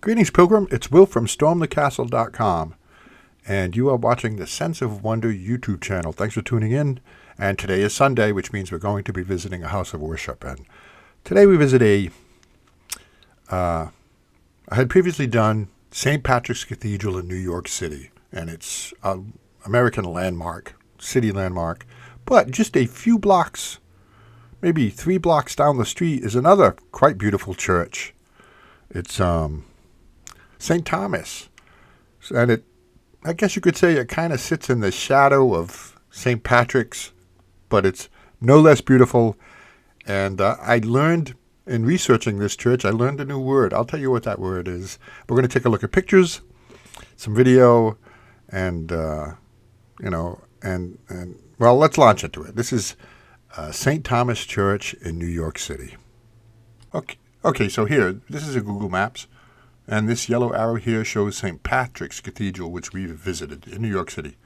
Greetings, Pilgrim. It's Will from StormTheCastle.com, and you are watching the Sense of Wonder YouTube channel. Thanks for tuning in. And today is Sunday, which means we're going to be visiting a house of worship. And today we visit I had previously done Saint Patricks Cathedral in New York City, and it's an American landmark, city landmark. But just a few blocks, maybe 3 blocks down the street, is another quite beautiful church. It's St. Thomas, and I guess you could say it kind of sits in the shadow of St. Patrick's, but it's no less beautiful. And I learned in researching this church, I learned a new word. I'll tell you what that word is. We're going to take a look at pictures, some video, and well, let's launch into it. This is St. Thomas Church in New York City. Okay, so here, this is a Google Maps. And this yellow arrow here shows Saint Patrick's Cathedral, which we've visited in New York City.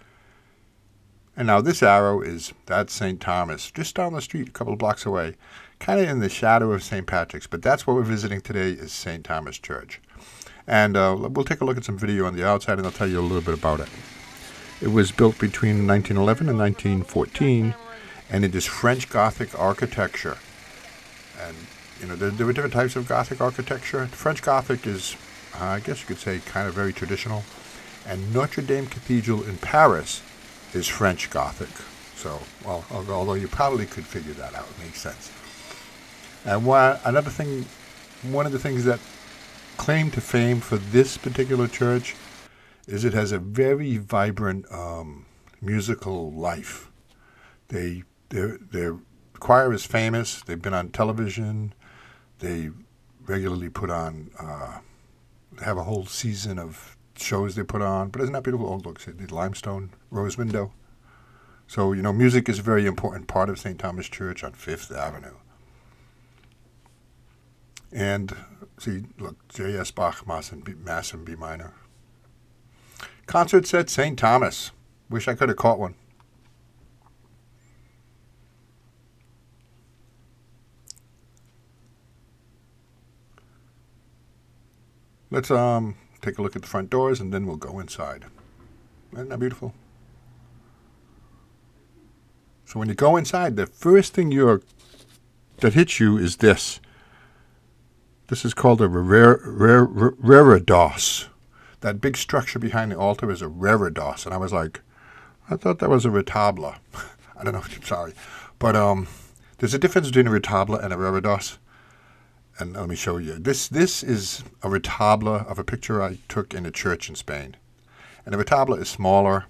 And now this arrow that's St. Thomas, just down the street, a couple of blocks away, kind of in the shadow of St. Patrick's. But that's what we're visiting today is St. Thomas Church. And we'll take a look at some video on the outside, and I'll tell you a little bit about it. It was built between 1911 and 1914, and it is French Gothic Architecture. And there were different types of Gothic architecture. French Gothic is, I guess you could say, kind of very traditional. And Notre Dame Cathedral in Paris is French Gothic. So, well, although you probably could figure that out, it makes sense. And one of the things that claim to fame for this particular church is it has a very vibrant musical life. Their choir is famous. They've been on television. They regularly put on, have a whole season of shows they put on. But isn't that beautiful? Oh, look, the limestone rose window. So, music is a very important part of St. Thomas Church on 5th Avenue. And, see, look, J.S. Bach, Mass in B minor. Concert set, St. Thomas. Wish I could have caught one. Let's take a look at the front doors, and then we'll go inside. Isn't that beautiful? So when you go inside, the first thing that hits you is this. This is called a reredos. That big structure behind the altar is a reredos. And I was like, I thought that was a retabla. I don't know, sorry. But there's a difference between a retabla and a reredos. And let me show you. This is a retabla of a picture I took in a church in Spain. And a retabla is smaller,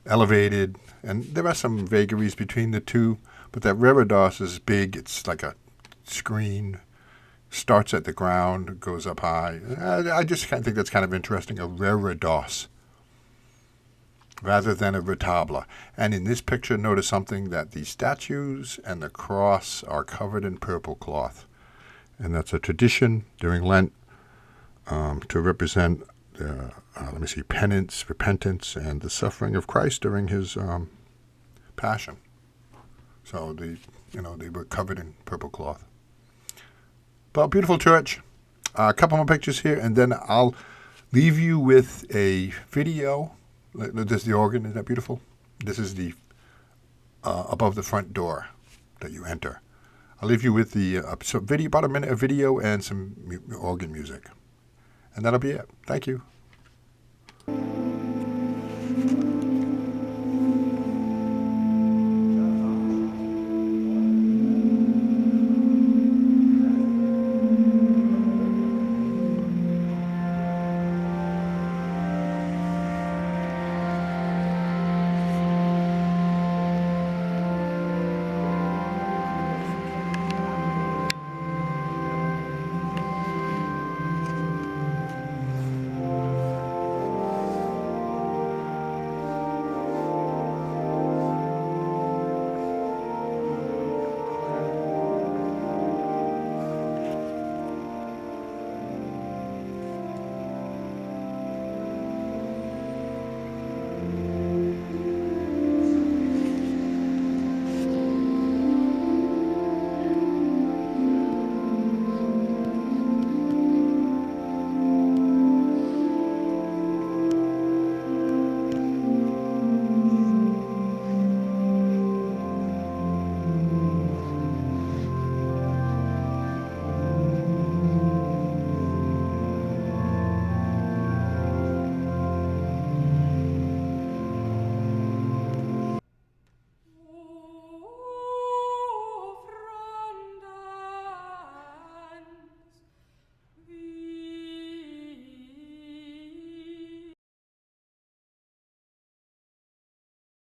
elevated, and there are some vagaries between the two. But that reredos is big. It's like a screen, starts at the ground, goes up high. I just think that's kind of interesting, a reredos, rather than a retabla. And in this picture, notice something, that the statues and the cross are covered in purple cloth. And that's a tradition during Lent to represent, penance, repentance, and the suffering of Christ during his passion. So they were covered in purple cloth. But beautiful church. A couple more pictures here, and then I'll leave you with a video. This is the organ. Isn't that beautiful? This is the above the front door that you enter. I'll leave you with the video, about a minute of video and some organ music. And that'll be it. Thank you.